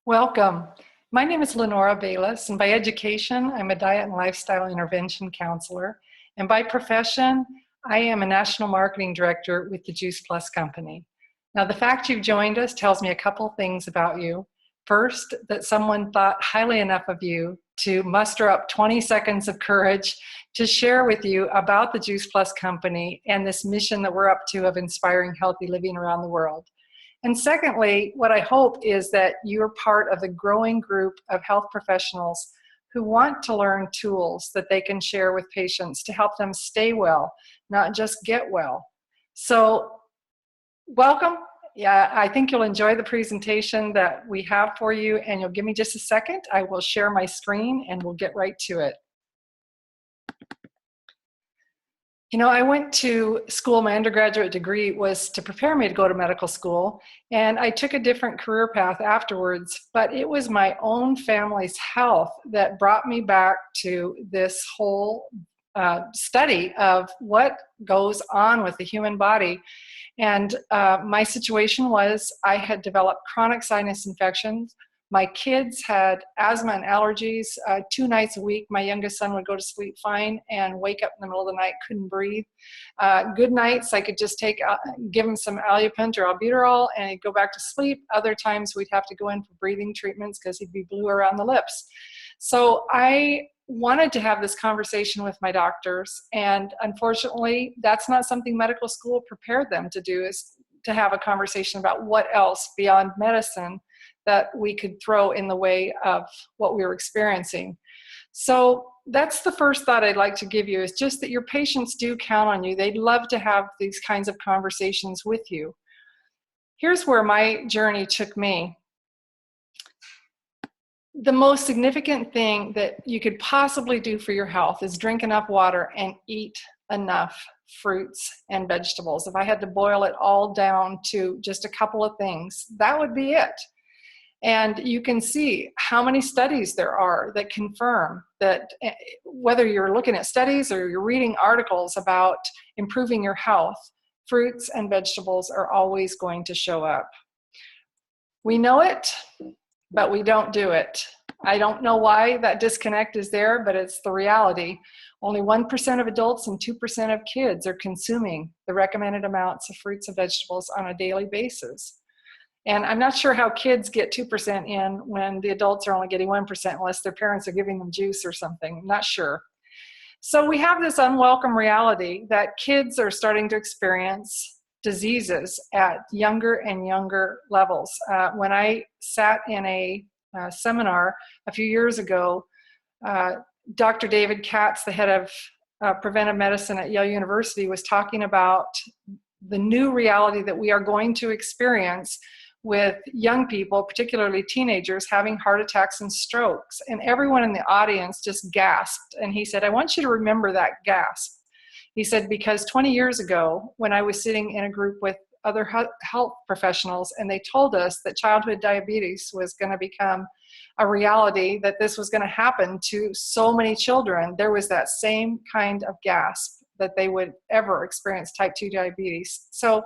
Welcome. My name is Lynora Bayless, and by education, I'm a diet and lifestyle intervention counselor. And by profession, I am a national marketing director with the Juice Plus company. Now, the fact you've joined us tells me a couple things about you. First, that someone thought highly enough of you to muster up 20 seconds of courage to share with you about the Juice Plus company and this mission that we're up to of inspiring healthy living around the world. And secondly, what I hope is that you're part of the growing group of health professionals who want to learn tools that they can share with patients to help them stay well, not just get well. So, welcome. Yeah, I think you'll enjoy the presentation that we have for you, and you'll give me just a second. I will share my screen and we'll get right to it. You know, I went to school, my undergraduate degree was to prepare me to go to medical school, and I took a different career path afterwards, but it was my own family's health that brought me back to this whole study of what goes on with the human body. And my situation was I had developed chronic sinus infections. My kids had asthma and allergies. 2 nights a week, my youngest son would go to sleep fine and wake up in the middle of the night, couldn't breathe. Good nights, I could just give him some Alupent or albuterol and he'd go back to sleep. Other times we'd have to go in for breathing treatments because he'd be blue around the lips. So I wanted to have this conversation with my doctors, and unfortunately, that's not something medical school prepared them to do, is to have a conversation about what else beyond medicine that we could throw in the way of what we were experiencing. So that's the first thought I'd like to give you, is just that your patients do count on you. They'd love to have these kinds of conversations with you. Here's where my journey took me. The most significant thing that you could possibly do for your health is drink enough water and eat enough fruits and vegetables. If I had to boil it all down to just a couple of things, that would be it. And you can see how many studies there are that confirm that, whether you're looking at studies or you're reading articles about improving your health, fruits and vegetables are always going to show up. We know it, but we don't do it. I don't know why that disconnect is there, but it's the reality. Only 1% of adults and 2% of kids are consuming the recommended amounts of fruits and vegetables on a daily basis. And I'm not sure how kids get 2% in when the adults are only getting 1%, unless their parents are giving them juice or something. I'm not sure. So we have this unwelcome reality that kids are starting to experience diseases at younger and younger levels. When I sat in a seminar a few years ago, Dr. David Katz, the head of preventive medicine at Yale University, was talking about the new reality that we are going to experience with young people, particularly teenagers, having heart attacks and strokes. And everyone in the audience just gasped. And he said, I want you to remember that gasp. He said, because 20 years ago, when I was sitting in a group with other health professionals, and they told us that childhood diabetes was going to become a reality, that this was going to happen to so many children, there was that same kind of gasp that they would ever experience type 2 diabetes. So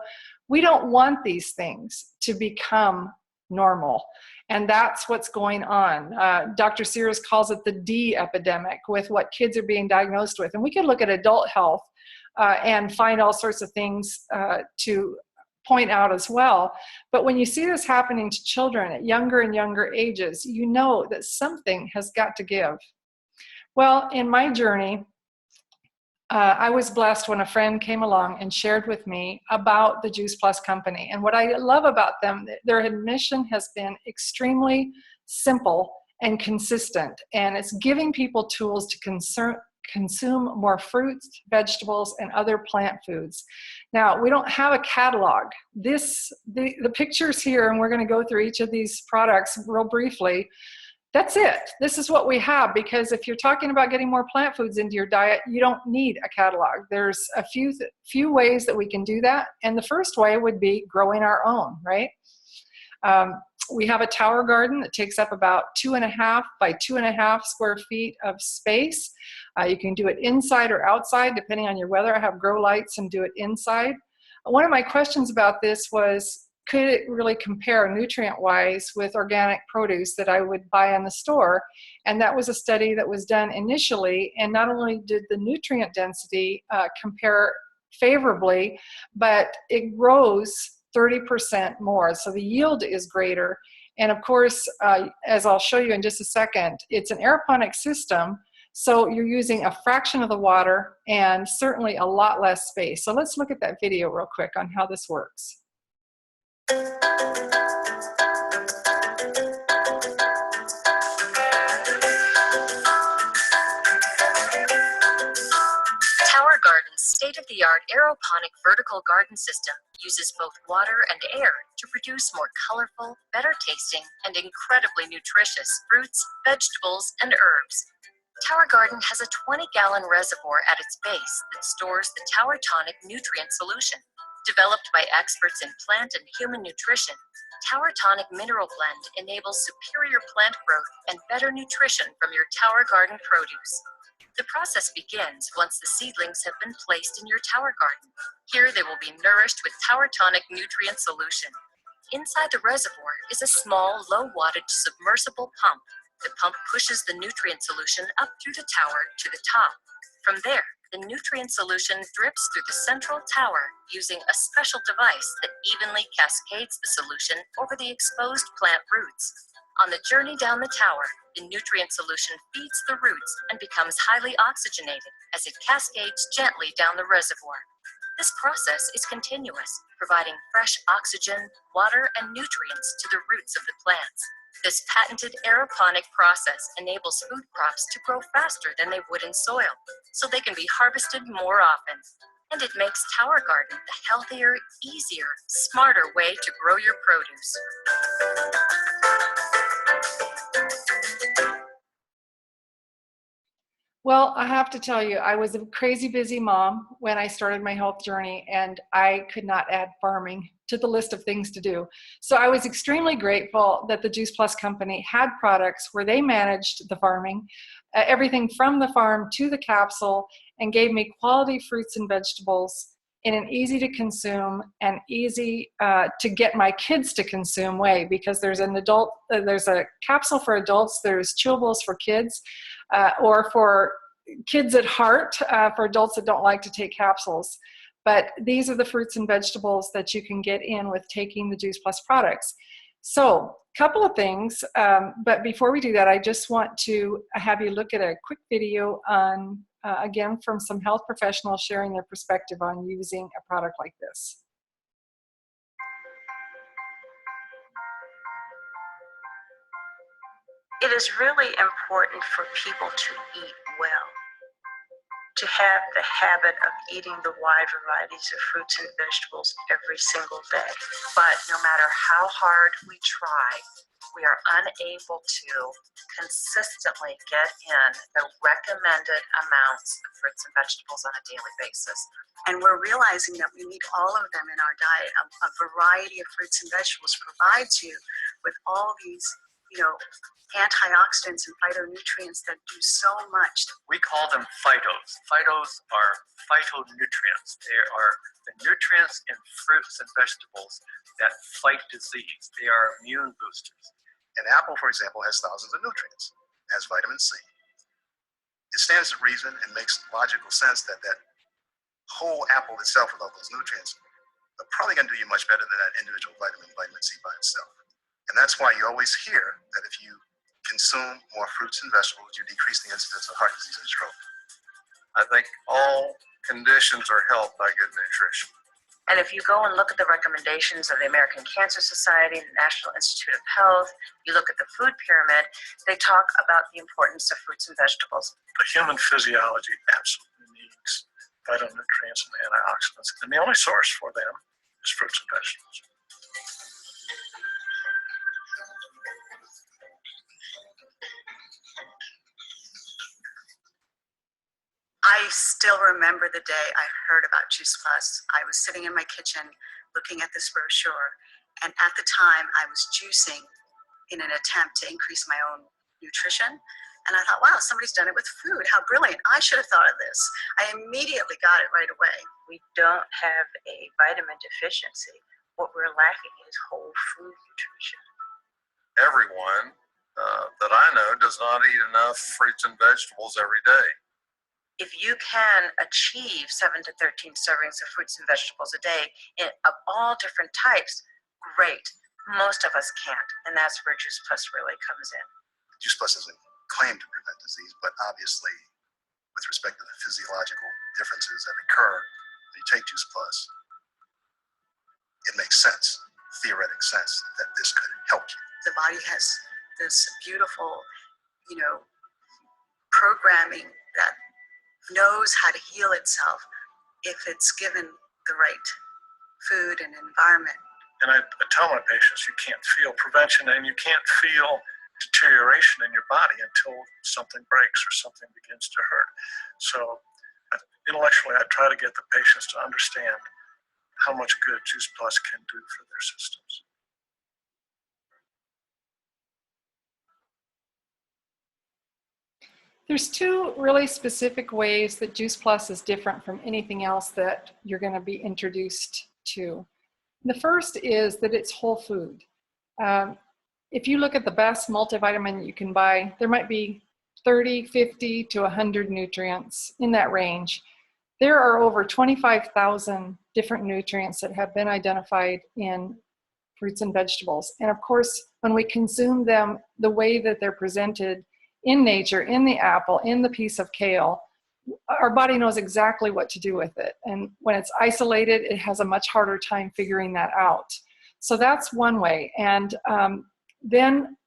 we don't want these things to become normal. And that's what's going on. Dr. Sears calls it the D-epidemic, with what kids are being diagnosed with. And we could look at adult health and find all sorts of things to point out as well. But when you see this happening to children at younger and younger ages, you know that something has got to give. Well, in my journey, I was blessed when a friend came along and shared with me about the Juice Plus company. And what I love about them, their mission has been extremely simple and consistent. And it's giving people tools to consume more fruits, vegetables, and other plant foods. Now, we don't have a catalog. The pictures here, and we're going to go through each of these products real briefly. That's it. This is what we have, because if you're talking about getting more plant foods into your diet, you don't need a catalog. There's a few ways that we can do that. And the first way would be growing our own, right? We have a tower garden that takes up about 2.5 by 2.5 square feet of space. You can do it inside or outside, depending on your weather. I have grow lights and do it inside. One of my questions about this was, could it really compare nutrient-wise with organic produce that I would buy in the store? And that was a study that was done initially, and not only did the nutrient density compare favorably, but it rose 30% more. So the yield is greater. And of course, as I'll show you in just a second, it's an aeroponic system, so you're using a fraction of the water and certainly a lot less space. So let's look at that video real quick on how this works. Tower Garden's state-of-the-art aeroponic vertical garden system uses both water and air to produce more colorful, better-tasting, and incredibly nutritious fruits, vegetables, and herbs. Tower Garden has a 20-gallon reservoir at its base that stores the Aeroponic nutrient solution. Developed by experts in plant and human nutrition, Aeroponic Mineral Blend enables superior plant growth and better nutrition from your Tower Garden produce. The process begins once the seedlings have been placed in your Tower Garden. Here they will be nourished with Aeroponic nutrient solution. Inside the reservoir is a small, low-wattage submersible pump. The pump pushes the nutrient solution up through the tower to the top. From there, the nutrient solution drips through the central tower using a special device that evenly cascades the solution over the exposed plant roots. On the journey down the tower, the nutrient solution feeds the roots and becomes highly oxygenated as it cascades gently down the reservoir. This process is continuous, providing fresh oxygen, water, and nutrients to the roots of the plants. This patented aeroponic process enables food crops to grow faster than they would in soil, so they can be harvested more often. And it makes Tower Garden the healthier, easier, smarter way to grow your produce. Well, I have to tell you, I was a crazy busy mom when I started my health journey, and I could not add farming to the list of things to do. So I was extremely grateful that the Juice Plus company had products where they managed the farming, everything from the farm to the capsule, and gave me quality fruits and vegetables in an easy to consume and easy to get my kids to consume way, because there's there's a capsule for adults, there's chewables for kids, or for kids at heart, for adults that don't like to take capsules. But these are the fruits and vegetables that you can get in with taking the Juice Plus products. So, a couple of things, but before we do that, I just want to have you look at a quick video on, again, from some health professionals sharing their perspective on using a product like this. It is really important for people to eat well, to have the habit of eating the wide varieties of fruits and vegetables every single day. But no matter how hard we try, we are unable to consistently get in the recommended amounts of fruits and vegetables on a daily basis. And we're realizing that we need all of them in our diet. A variety of fruits and vegetables provides you with all these, antioxidants and phytonutrients that do so much. We call them phytos. Phytos are phytonutrients. They are the nutrients in fruits and vegetables that fight disease. They are immune boosters. An apple, for example, has thousands of nutrients. It has vitamin C. It stands to reason and makes logical sense that that whole apple itself with all those nutrients are probably going to do you much better than that individual vitamin C by itself. And that's why you always hear that if you consume more fruits and vegetables, you decrease the incidence of heart disease and stroke. I think all conditions are helped by good nutrition. And if you go and look at the recommendations of the American Cancer Society, the National Institute of Health, you look at the food pyramid, they talk about the importance of fruits and vegetables. The human physiology absolutely needs phytonutrients and antioxidants, and the only source for them is fruits and vegetables. I still remember the day I heard about Juice Plus. I was sitting in my kitchen looking at this brochure, and at the time I was juicing in an attempt to increase my own nutrition. And I thought, wow, somebody's done it with food. How brilliant. I should have thought of this. I immediately got it right away. We don't have a vitamin deficiency. what we're lacking is whole food nutrition. Everyone that I know does not eat enough fruits and vegetables every day. If you can achieve 7 to 13 servings of fruits and vegetables a day of all different types, great. Most of us can't, and that's where Juice Plus really comes in. Juice Plus doesn't claim to prevent disease, but obviously, with respect to the physiological differences that occur when you take Juice Plus, it makes sense, theoretic sense, that this could help you. The body has this beautiful, programming that knows how to heal itself if it's given the right food and environment. And I tell my patients, you can't feel prevention and you can't feel deterioration in your body until something breaks or something begins to hurt. So intellectually, I try to get the patients to understand how much good Juice Plus can do for their systems. There's two really specific ways that Juice Plus is different from anything else that you're going to be introduced to. The first is that it's whole food. If you look at the best multivitamin you can buy, there might be 30, 50 to 100 nutrients in that range. There are over 25,000 different nutrients that have been identified in fruits and vegetables. And of course, when we consume them the way that they're presented in nature, in the apple, in the piece of kale, our body knows exactly what to do with it. And when it's isolated, it has a much harder time figuring that out. So that's one way. And then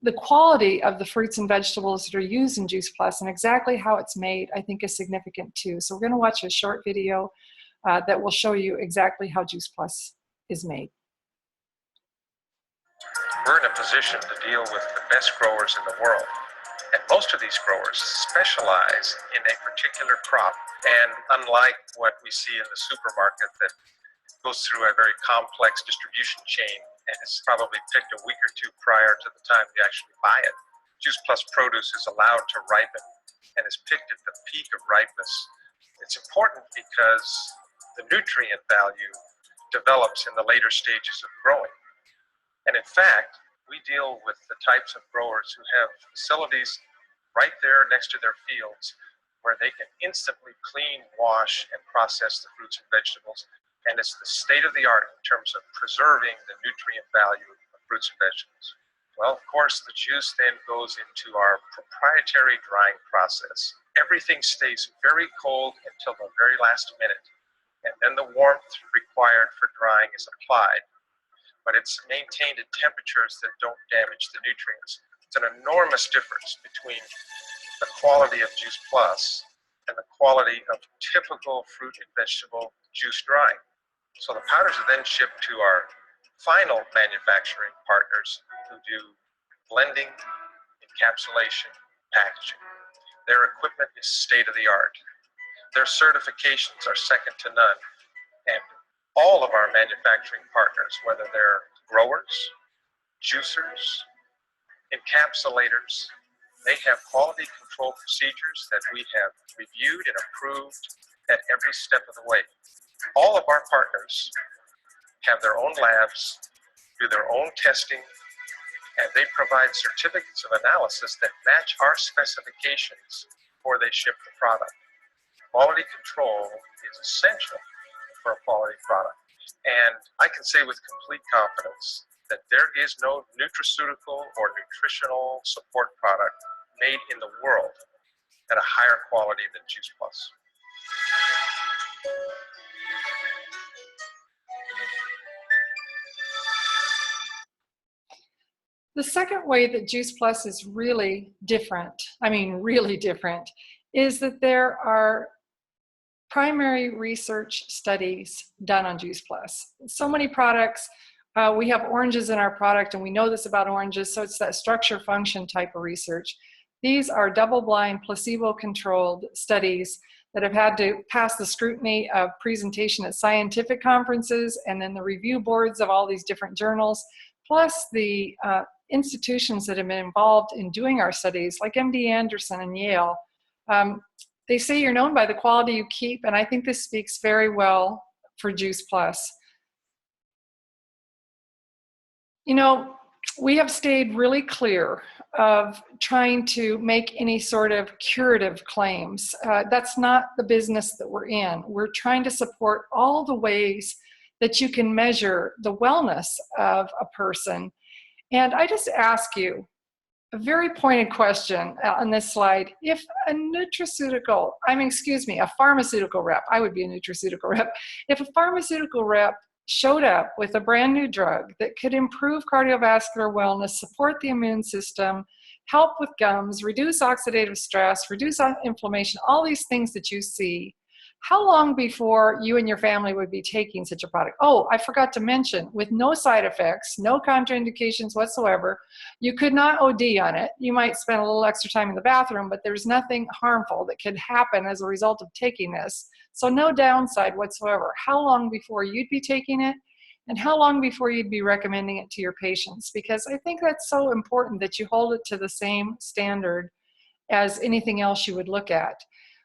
the quality of the fruits and vegetables that are used in Juice Plus and exactly how it's made, I think, is significant too. So we're going to watch a short video that will show you exactly how Juice Plus is made. We're in a position to deal with the best growers in the world. And most of these growers specialize in a particular crop. And unlike what we see in the supermarket that goes through a very complex distribution chain and is probably picked a week or two prior to the time you actually buy it, Juice Plus produce is allowed to ripen and is picked at the peak of ripeness. It's important because the nutrient value develops in the later stages of growing. And in fact, we deal with the types of growers who have facilities right there next to their fields where they can instantly clean, wash, and process the fruits and vegetables. And it's the state of the art in terms of preserving the nutrient value of fruits and vegetables. Well, of course, the juice then goes into our proprietary drying process. Everything stays very cold until the very last minute. And then the warmth required for drying is applied. But it's maintained at temperatures that don't damage the nutrients. It's an enormous difference between the quality of Juice Plus and the quality of typical fruit and vegetable juice drying. So the powders are then shipped to our final manufacturing partners who do blending, encapsulation, packaging. Their equipment is state of the art. Their certifications are second to none. And all of our manufacturing partners, whether they're growers, juicers, encapsulators, they have quality control procedures that we have reviewed and approved at every step of the way. All of our partners have their own labs, do their own testing, and they provide certificates of analysis that match our specifications before they ship the product. Quality control is essential for a quality product. And I can say with complete confidence that there is no nutraceutical or nutritional support product made in the world at a higher quality than Juice Plus. The second way that Juice Plus is really different, really different, is that there are primary research studies done on Juice Plus. So many products, we have oranges in our product and we know this about oranges, so it's that structure function type of research. These are double-blind, placebo-controlled studies that have had to pass the scrutiny of presentation at scientific conferences and then the review boards of all these different journals, plus the institutions that have been involved in doing our studies, like MD Anderson and Yale. They say you're known by the quality you keep, and I think this speaks very well for Juice Plus. You know, we have stayed really clear of trying to make any sort of curative claims. That's not the business that we're in. We're trying to support all the ways that you can measure the wellness of a person. And I just ask you a very pointed question on this slide. If a a pharmaceutical rep, I would be a nutraceutical rep. If a pharmaceutical rep showed up with a brand new drug that could improve cardiovascular wellness, support the immune system, help with gums, reduce oxidative stress, reduce inflammation, all these things that you see, how long before you and your family would be taking such a product? Oh, I forgot to mention, with no side effects, no contraindications whatsoever, you could not OD on it. You might spend a little extra time in the bathroom, but there's nothing harmful that could happen as a result of taking this. So no downside whatsoever. How long before you'd be taking it? And how long before you'd be recommending it to your patients? Because I think that's so important that you hold it to the same standard as anything else you would look at.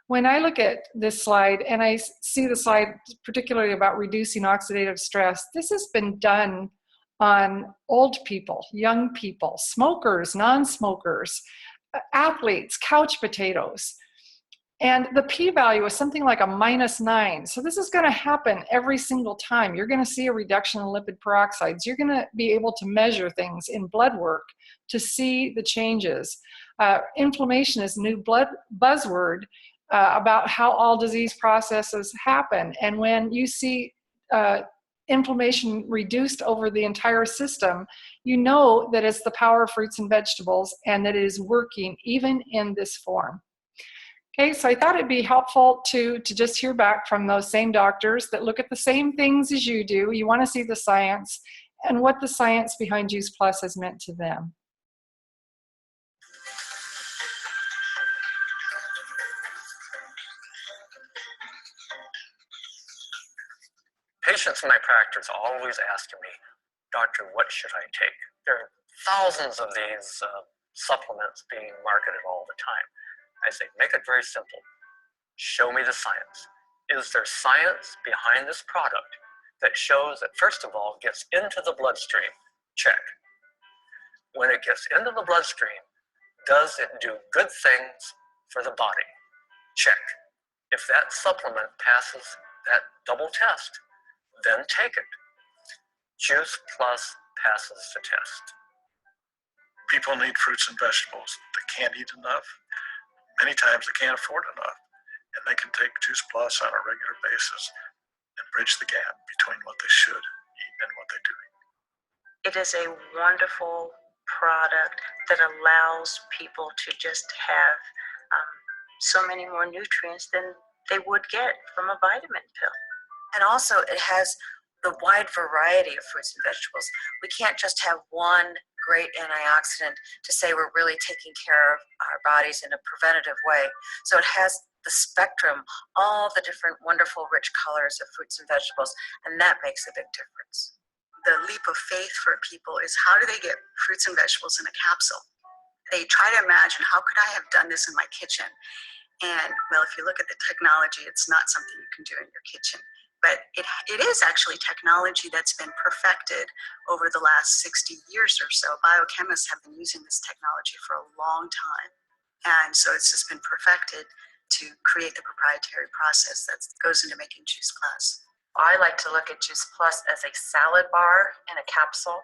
When I look at this slide, and I see the slide particularly about reducing oxidative stress, this has been done on old people, young people, smokers, non-smokers, athletes, couch potatoes. And the p-value is something like a -9. So this is going to happen every single time. You're going to see a reduction in lipid peroxides. You're going to be able to measure things in blood work to see the changes. Inflammation is a new buzzword about how all disease processes happen. And when you see inflammation reduced over the entire system, you know that it's the power of fruits and vegetables and that it is working even in this form. Okay, so I thought it'd be helpful to just hear back from those same doctors that look at the same things as you do. You want to see the science and what the science behind Juice Plus has meant to them. Patients in my practice are always asking me, "Doctor, what should I take?" There are thousands of these supplements being marketed all the time. I say, make it very simple. Show me the science. Is there science behind this product that shows that, first of all, it gets into the bloodstream? Check. When it gets into the bloodstream, does it do good things for the body? Check. If that supplement passes that double test, then take it. Juice Plus passes the test. People need fruits and vegetables. They can't eat enough. Many times they can't afford enough. And they can take Juice Plus on a regular basis and bridge the gap between what they should eat and what they do eat. It is a wonderful product that allows people to just have so many more nutrients than they would get from a vitamin pill. And also it has the wide variety of fruits and vegetables. We can't just have one great antioxidant to say we're really taking care of our bodies in a preventative way. So it has the spectrum, all the different wonderful rich colors of fruits and vegetables, and that makes a big difference. The leap of faith for people is, how do they get fruits and vegetables in a capsule? They try to imagine, how could I have done this in my kitchen? And well, if you look at the technology, it's not something you can do in your kitchen. But it is actually technology that's been perfected over the last 60 years or so. Biochemists have been using this technology for a long time. And so it's just been perfected to create the proprietary process that goes into making Juice Plus. I like to look at Juice Plus as a salad bar in a capsule,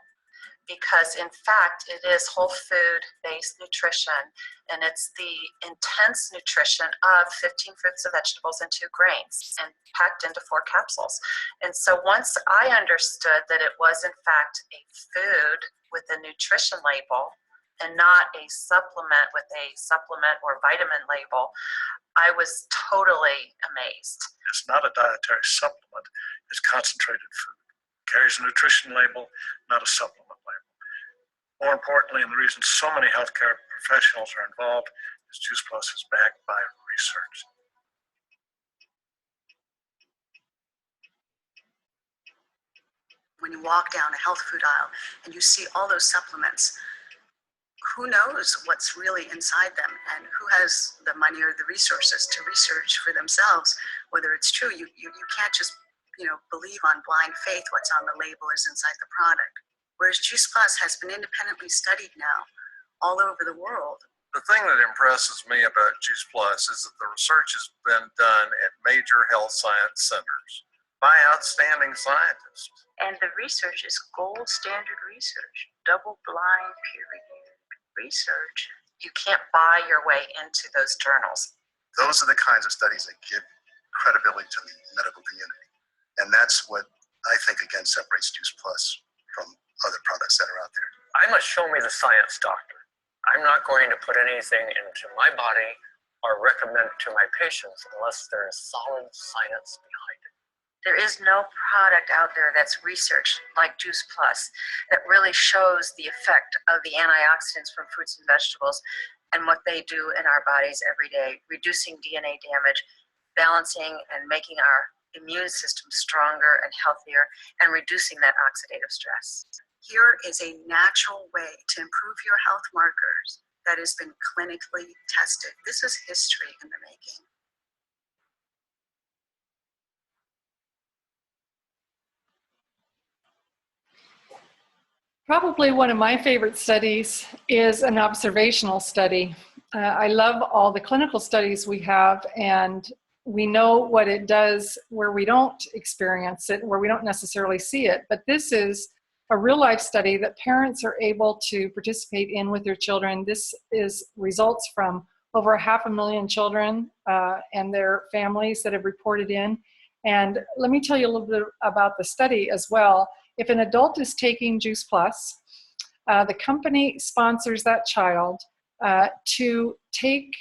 because in fact it is whole food based nutrition, and it's the intense nutrition of 15 fruits and vegetables and 2 grains, and packed into 4 capsules. And so once I understood that it was in fact a food with a nutrition label and not a supplement with a supplement or vitamin label, I was totally amazed. It's not a dietary supplement, it's concentrated food. It carries a nutrition label, not a supplement label. More importantly, and the reason so many healthcare professionals are involved, is Juice Plus is backed by research. When you walk down a health food aisle and you see all those supplements, who knows what's really inside them, and who has the money or the resources to research for themselves whether it's true. You can't just believe on blind faith what's on the label is inside the product. whereas Juice Plus has been independently studied now all over the world. The thing that impresses me about Juice Plus is that the research has been done at major health science centers by outstanding scientists. And the research is gold standard research, double-blind, peer-reviewed research. You can't buy your way into those journals. Those are the kinds of studies that give credibility to the medical community. And that's what I think, again, separates Juice Plus from other products that are out there. I must show me the science, doctor. I'm not going to put anything into my body or recommend to my patients unless there is solid science behind it. There is no product out there that's researched like Juice Plus that really shows the effect of the antioxidants from fruits and vegetables and what they do in our bodies every day, reducing DNA damage, balancing and making our immune system stronger and healthier, and reducing that oxidative stress. Here is a natural way to improve your health markers that has been clinically tested. This is history in the making. Probably one of my favorite studies is an observational study. I love all the clinical studies we have, and we know what it does where we don't experience it, where we don't necessarily see it. But this is a real life study that parents are able to participate in with their children. This is results from over 500,000 children and their families that have reported in. And let me tell you a little bit about the study as well. If an adult is taking Juice Plus, the company sponsors that child to take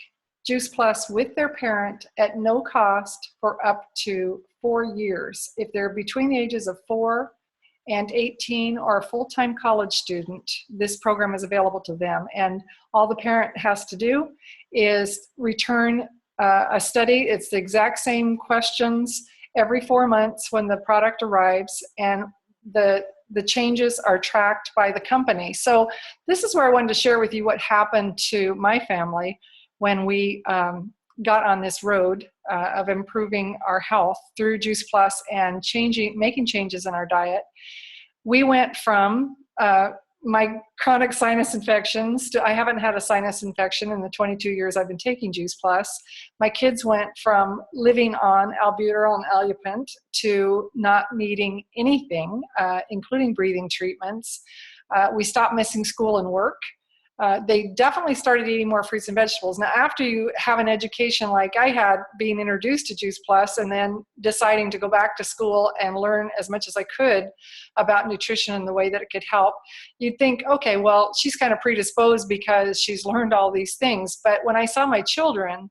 Juice Plus with their parent at no cost for up to 4 years. If they're between the ages of 4 and 18 or a full-time college student, this program is available to them. And all the parent has to do is return a study. It's the exact same questions every 4 months when the product arrives, and the changes are tracked by the company. So this is where I wanted to share with you what happened to my family when we got on this road of improving our health through Juice Plus and making changes in our diet. We went from my chronic sinus infections to I haven't had a sinus infection in the 22 years I've been taking Juice Plus. My kids went from living on albuterol and Alupent to not needing anything, including breathing treatments. We stopped missing school and work. They definitely started eating more fruits and vegetables. Now, after you have an education like I had, being introduced to Juice Plus and then deciding to go back to school and learn as much as I could about nutrition and the way that it could help, you'd think, okay, well, she's kind of predisposed because she's learned all these things. But when I saw my children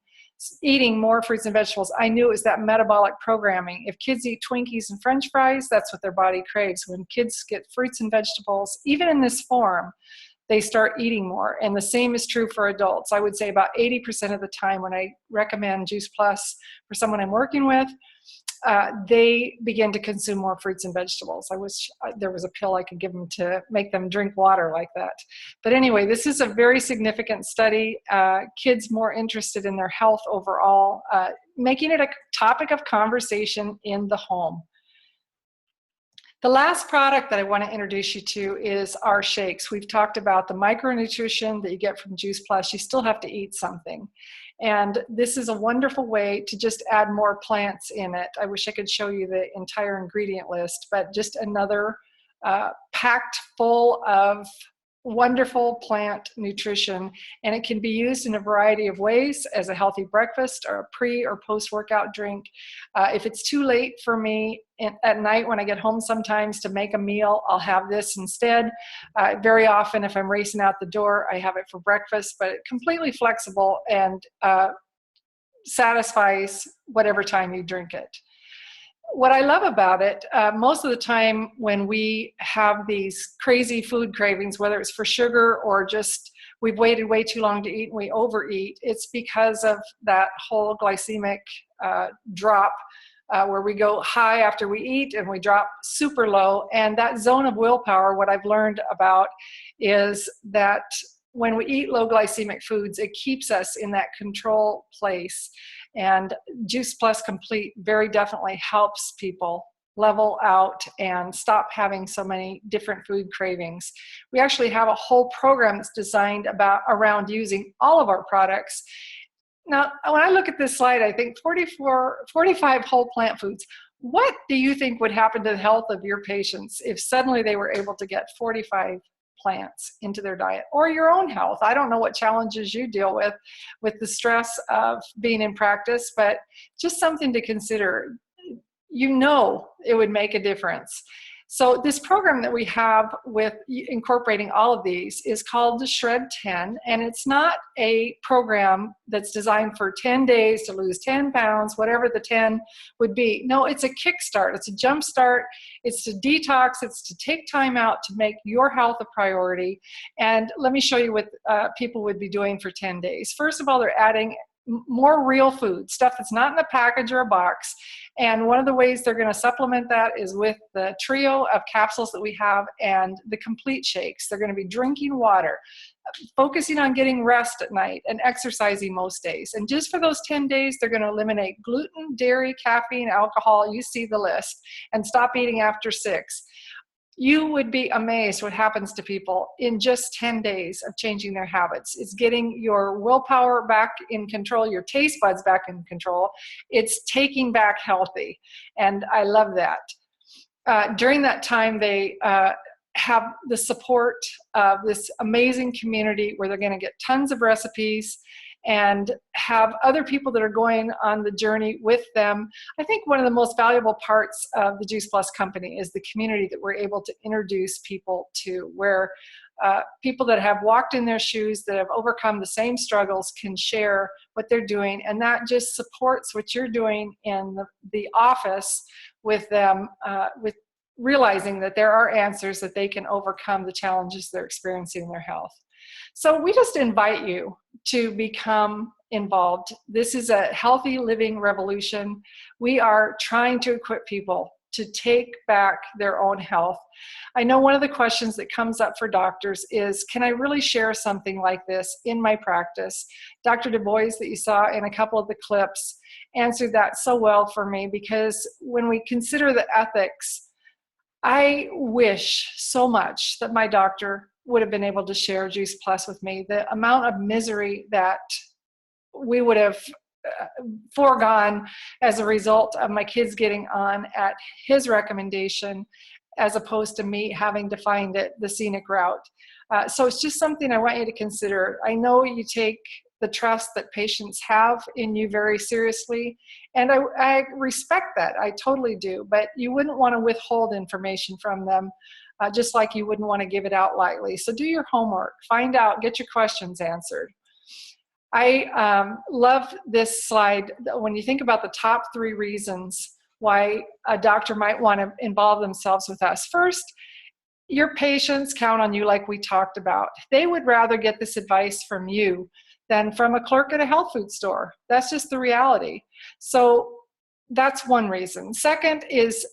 eating more fruits and vegetables, I knew it was that metabolic programming. If kids eat Twinkies and French fries, that's what their body craves. When kids get fruits and vegetables, even in this form, they start eating more. And the same is true for adults. I would say about 80% of the time when I recommend Juice Plus for someone I'm working with, they begin to consume more fruits and vegetables. I wish there was a pill I could give them to make them drink water like that. But anyway, this is a very significant study. Kids more interested in their health overall, making it a topic of conversation in the home. The last product that I want to introduce you to is our shakes. We've talked about the micronutrition that you get from Juice Plus. You still have to eat something. And this is a wonderful way to just add more plants in it. I wish I could show you the entire ingredient list, but just another packed full of wonderful plant nutrition. And it can be used in a variety of ways as a healthy breakfast or a pre or post-workout drink. If it's too late for me at night when I get home sometimes to make a meal, I'll have this instead. Very often if I'm racing out the door, I have it for breakfast, but it's completely flexible and satisfies whatever time you drink it. What I love about it, most of the time when we have these crazy food cravings, whether it's for sugar or just we've waited way too long to eat and we overeat, it's because of that whole glycemic drop where we go high after we eat and we drop super low. And that zone of willpower, what I've learned about is that when we eat low glycemic foods, it keeps us in that control place. And Juice Plus Complete very definitely helps people level out and stop having so many different food cravings. We actually have a whole program that's designed around using all of our products. Now, when I look at this slide, I think 45 whole plant foods. What do you think would happen to the health of your patients if suddenly they were able to get 45 plants into their diet, or your own health? I don't know what challenges you deal with the stress of being in practice, but just something to consider. You know it would make a difference. So this program that we have with incorporating all of these is called the Shred 10, and it's not a program that's designed for 10 days to lose 10 pounds, whatever the 10 would be. No, it's a kickstart. It's a jump start. It's to detox. It's to take time out to make your health a priority. And let me show you what people would be doing for 10 days. First of all, they're adding more real food, stuff that's not in a package or a box. And one of the ways they're going to supplement that is with the trio of capsules that we have and the complete shakes. They're going to be drinking water, focusing on getting rest at night, and exercising most days. And just for those 10 days, they're going to eliminate gluten, dairy, caffeine, alcohol, you see the list, and stop eating after 6. You would be amazed what happens to people in just 10 days of changing their habits. It's getting your willpower back in control, your taste buds back in control. It's taking back healthy, and I love that. During that time, they have the support of this amazing community where they're going to get tons of recipes and have other people that are going on the journey with them. I think one of the most valuable parts of the Juice Plus company is the community that we're able to introduce people to, where people that have walked in their shoes, that have overcome the same struggles, can share what they're doing, and that just supports what you're doing in the office with them, with realizing that there are answers that they can overcome the challenges they're experiencing in their health. So we just invite you to become involved. This is a healthy living revolution. We are trying to equip people to take back their own health. I know one of the questions that comes up for doctors is, can I really share something like this in my practice? Dr. Du Bois, that you saw in a couple of the clips, answered that so well for me, because when we consider the ethics, I wish so much that my doctor would have been able to share Juice Plus with me. The amount of misery that we would have foregone as a result of my kids getting on at his recommendation, as opposed to me having to find it the scenic route. So it's just something I want you to consider. I know you take the trust that patients have in you very seriously, and I respect that. I totally do, but you wouldn't want to withhold information from them, just like you wouldn't want to give it out lightly. So do your homework, find out, get your questions answered. I love this slide. When you think about the top 3 reasons why a doctor might want to involve themselves with us. First, your patients count on you, like we talked about. They would rather get this advice from you than from a clerk at a health food store. That's just the reality. So that's one reason. Second is,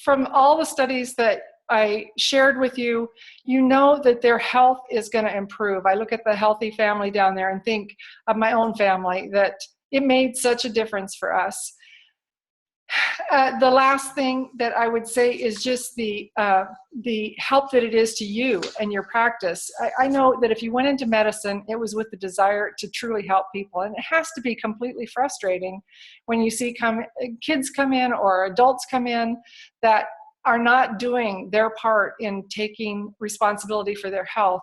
from all the studies that I shared with you, you know that their health is going to improve. I look at the healthy family down there and think of my own family, that it made such a difference for us. The last thing that I would say is just the help that it is to you and your practice. I know that if you went into medicine, it was with the desire to truly help people. And it has to be completely frustrating when you see kids come in or adults come in that are not doing their part in taking responsibility for their health.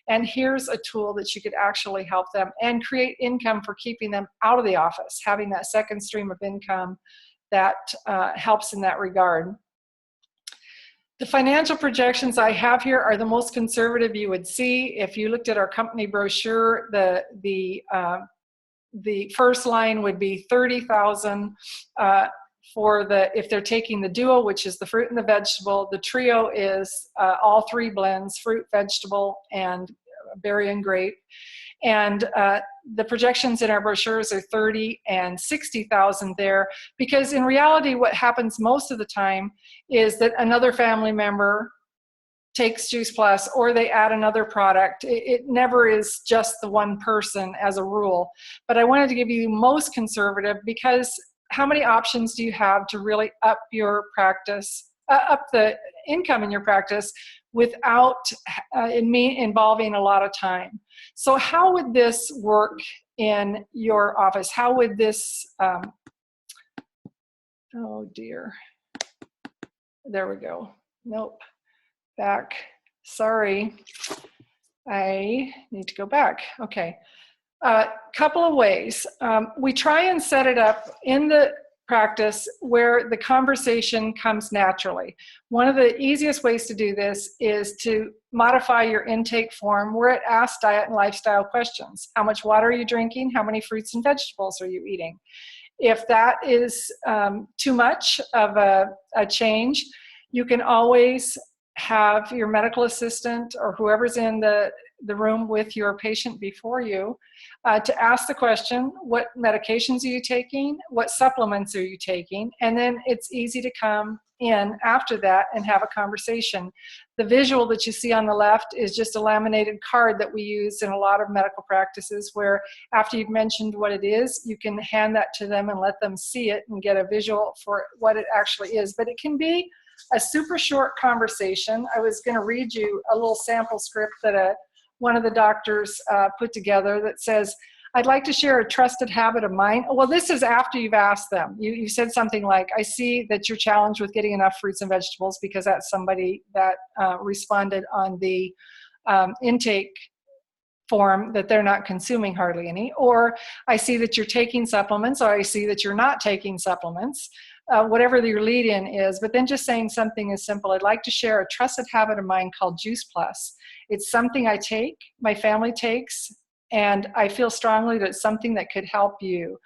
And here's a tool that you could actually help them and create income for keeping them out of the office, having that second stream of income that helps in that regard. The financial projections I have here are the most conservative you would see. If you looked at our company brochure, the first line would be $30,000 if they're taking the duo, which is the fruit and the vegetable. The trio is all 3 blends, fruit, vegetable, and berry and grape. And the projections in our brochures are 30 and 60,000 there, because in reality, what happens most of the time is that another family member takes Juice Plus, or they add another product. It never is just the one person as a rule. But I wanted to give you most conservative, because how many options do you have to really up your practice, up the income in your practice without involving a lot of time? So how would this work in your office? How would this, oh dear, there we go. Nope, back, sorry. I need to go back, okay. Couple of ways. We try and set it up in the practice where the conversation comes naturally. One of the easiest ways to do this is to modify your intake form where it asks diet and lifestyle questions. How much water are you drinking? How many fruits and vegetables are you eating? If that is too much of a change, you can always have your medical assistant or whoever's in the room with your patient before you to ask the question, what medications are you taking? What supplements are you taking? And then it's easy to come in after that and have a conversation. The visual that you see on the left is just a laminated card that we use in a lot of medical practices, where after you've mentioned what it is, you can hand that to them and let them see it and get a visual for what it actually is. But it can be a super short conversation. I was going to read you a little sample script that one of the doctors put together that says, I'd like to share a trusted habit of mine. Well, this is after you've asked them. You said something like, I see that you're challenged with getting enough fruits and vegetables, because that's somebody that responded on the intake form that they're not consuming hardly any. Or I see that you're taking supplements, or I see that you're not taking supplements. Whatever your lead in is, but then just saying something as simple. I'd like to share a trusted habit of mine called Juice Plus. It's something I take, my family takes, and I feel strongly that it's something that could help you.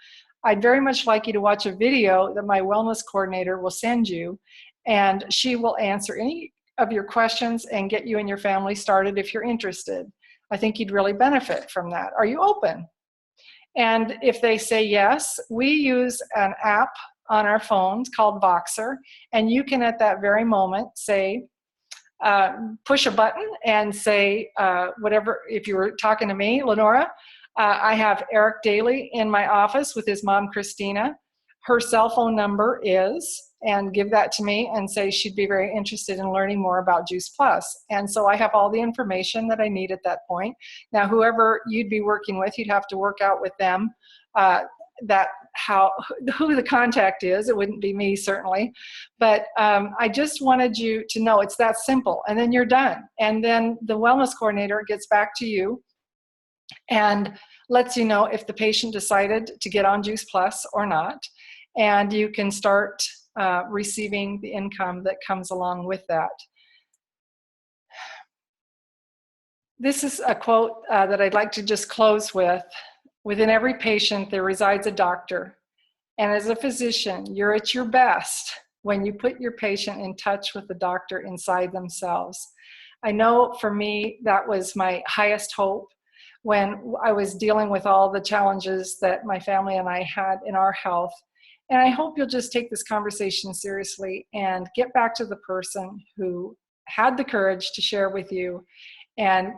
I'd very much like you to watch a video that my wellness coordinator will send you, and she will answer any of your questions and get you and your family started if you're interested. I think you'd really benefit from that. Are you open? And if they say yes, we use an app on our phones called Voxer, and you can at that very moment say, push a button and say whatever. If you were talking to me, Lynora, I have Eric Daly in my office with his mom, Christina. Her cell phone number is, and give that to me and say she'd be very interested in learning more about Juice Plus. And so I have all the information that I need at that point. Now, whoever you'd be working with, you'd have to work out with them who the contact is. It wouldn't be me, certainly. But I just wanted you to know it's that simple, and then you're done. And then the wellness coordinator gets back to you and lets you know if the patient decided to get on Juice Plus or not. And you can start receiving the income that comes along with that. This is a quote that I'd like to just close with. Within every patient, there resides a doctor. And as a physician, you're at your best when you put your patient in touch with the doctor inside themselves. I know for me, that was my highest hope when I was dealing with all the challenges that my family and I had in our health. And I hope you'll just take this conversation seriously and get back to the person who had the courage to share with you, and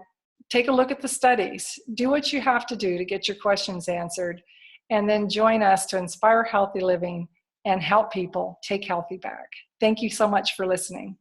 take a look at the studies. Do what you have to do to get your questions answered, and then join us to inspire healthy living and help people take healthy back. Thank you so much for listening.